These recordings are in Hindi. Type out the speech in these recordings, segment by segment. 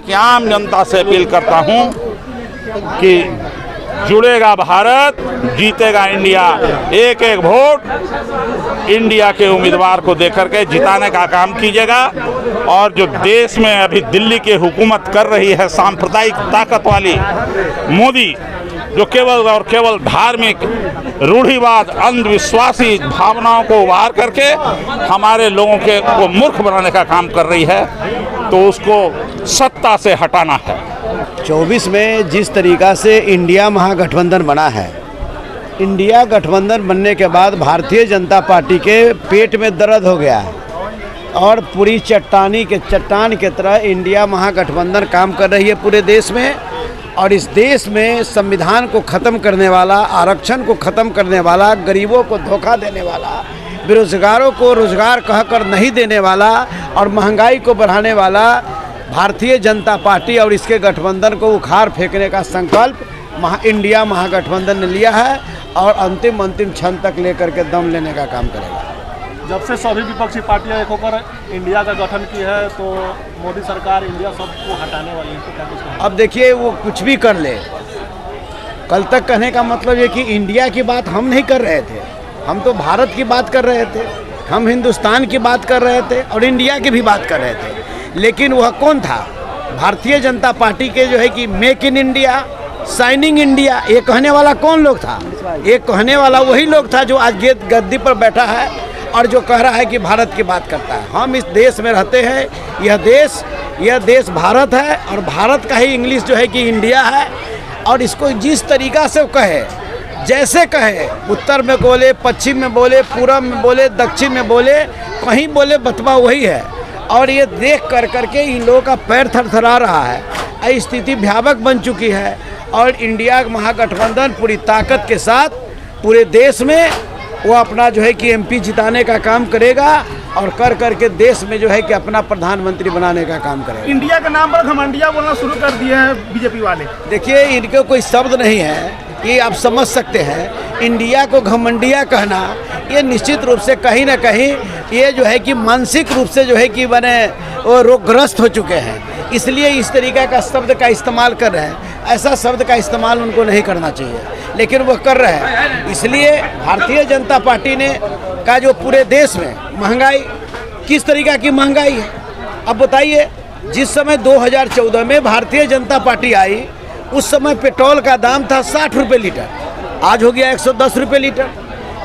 कि आम जनता से अपील करता हूं कि जुड़ेगा भारत, जीतेगा इंडिया। एक एक वोट इंडिया के उम्मीदवार को देकर के जिताने का काम कीजिएगा। और जो देश में अभी दिल्ली की हुकूमत कर रही है सांप्रदायिक ताकत वाली मोदी, जो केवल और केवल धार्मिक रूढ़िवाद, अंधविश्वासी भावनाओं को उभार करके हमारे लोगों को मूर्ख बनाने का काम कर रही है, तो उसको सत्ता से हटाना है। 24 में जिस तरीका से इंडिया महागठबंधन बना है, इंडिया गठबंधन बनने के बाद भारतीय जनता पार्टी के पेट में दर्द हो गया है और पूरी चट्टान के तरह इंडिया महागठबंधन काम कर रही है पूरे देश में। और इस देश में संविधान को ख़त्म करने वाला, आरक्षण को ख़त्म करने वाला, गरीबों को धोखा देने वाला, बेरोजगारों को रोजगार कहकर नहीं देने वाला और महंगाई को बढ़ाने वाला भारतीय जनता पार्टी और इसके गठबंधन को उखाड़ फेंकने का संकल्प इंडिया महागठबंधन ने लिया है और अंतिम क्षण तक लेकर के दम लेने का काम करेगा। जब से सभी विपक्षी पार्टियां एक होकर इंडिया का गठन की है, तो मोदी सरकार इंडिया सबको हटाने वाली है, तो क्या कुछ कहेंगे? अब देखिए, वो कुछ भी कर ले, कल तक कहने का मतलब ये कि इंडिया की बात हम नहीं कर रहे थे, हम तो भारत की बात कर रहे थे, हम हिंदुस्तान की बात कर रहे थे और इंडिया की भी बात कर रहे थे। लेकिन वह कौन था? भारतीय जनता पार्टी के जो है कि make in India, shining India, ये कहने वाला कौन लोग था? ये कहने वाला वही लोग था जो आज गद्दी पर बैठा है और जो कह रहा है कि भारत की बात करता है। हम इस देश में रहते हैं, यह देश भारत है और भारत का ही इंग्लिश जो है कि इंडिया है। और इसको जिस तरीक़ा से कहे, जैसे कहे, उत्तर में बोले, पश्चिम में बोले, पूरब में बोले, दक्षिण में बोले, कहीं बोले बतवा वही है। और ये देख कर के इन लोगों का पैर थरथरा रहा है। स्थिति भयावह बन चुकी है और इंडिया महागठबंधन पूरी ताकत के साथ पूरे देश में वो अपना जो है कि एमपी जिताने का काम करेगा और कर के देश में जो है कि अपना प्रधानमंत्री बनाने का काम करेगा। इंडिया के नाम पर घमंडिया बोलना शुरू कर दिए हैं बीजेपी वाले। देखिए, इनके कोई शब्द नहीं है, ये आप समझ सकते हैं। इंडिया को घमंडिया कहना, ये निश्चित रूप से कहीं ना कहीं ये जो है कि मानसिक रूप से जो है कि वो रोगग्रस्त हो चुके हैं, इसलिए इस तरीक़े का शब्द का इस्तेमाल कर रहे हैं। ऐसा शब्द का इस्तेमाल उनको नहीं करना चाहिए, लेकिन वह कर रहे हैं। इसलिए भारतीय जनता पार्टी ने का जो पूरे देश में महंगाई, किस तरीक़ा की महंगाई है अब बताइए। जिस समय 2014 में भारतीय जनता पार्टी आई, उस समय पेट्रोल का दाम था 60 रुपये लीटर, आज हो गया 110 रुपये लीटर।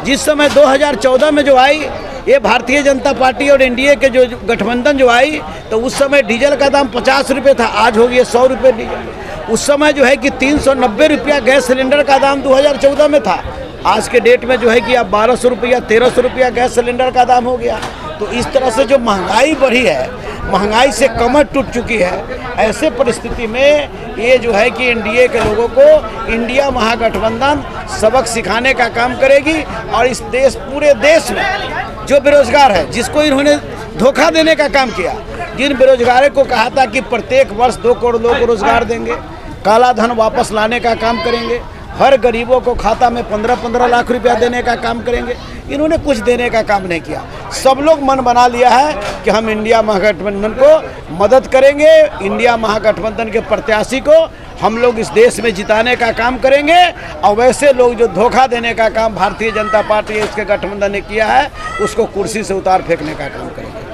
जिस समय 2014 में जो आई ये भारतीय जनता पार्टी और एनडीए के जो गठबंधन जो आई, तो उस समय डीजल का दाम 50 रुपये था, आज हो गया 100 रुपये डीजल। उस समय जो है कि 390 रुपया गैस सिलेंडर का दाम 2014 में था, आज के डेट में जो है कि अब 1200 रुपया 1300 रुपया गैस सिलेंडर का दाम हो गया। तो इस तरह से जो महंगाई बढ़ी है, महंगाई से कमर टूट चुकी है। ऐसे परिस्थिति में ये जो है कि एनडीए के लोगों को इंडिया महागठबंधन सबक सिखाने का काम करेगी और इस पूरे देश में जो बेरोजगार है, जिसको इन्होंने धोखा देने का काम किया, जिन बेरोजगारों को कहा था कि प्रत्येक वर्ष 2 करोड़ लोगों को रोजगार देंगे, काला धन वापस लाने का काम करेंगे, हर गरीबों को खाता में 15-15 लाख रुपया देने का काम करेंगे, इन्होंने कुछ देने का काम नहीं किया। सब लोग मन बना लिया है कि हम इंडिया महागठबंधन को मदद करेंगे, इंडिया महागठबंधन के प्रत्याशी को हम लोग इस देश में जिताने का काम करेंगे। और वैसे लोग जो धोखा देने का काम भारतीय जनता पार्टी इसके गठबंधन ने किया है, उसको कुर्सी से उतार फेंकने का काम करेंगे।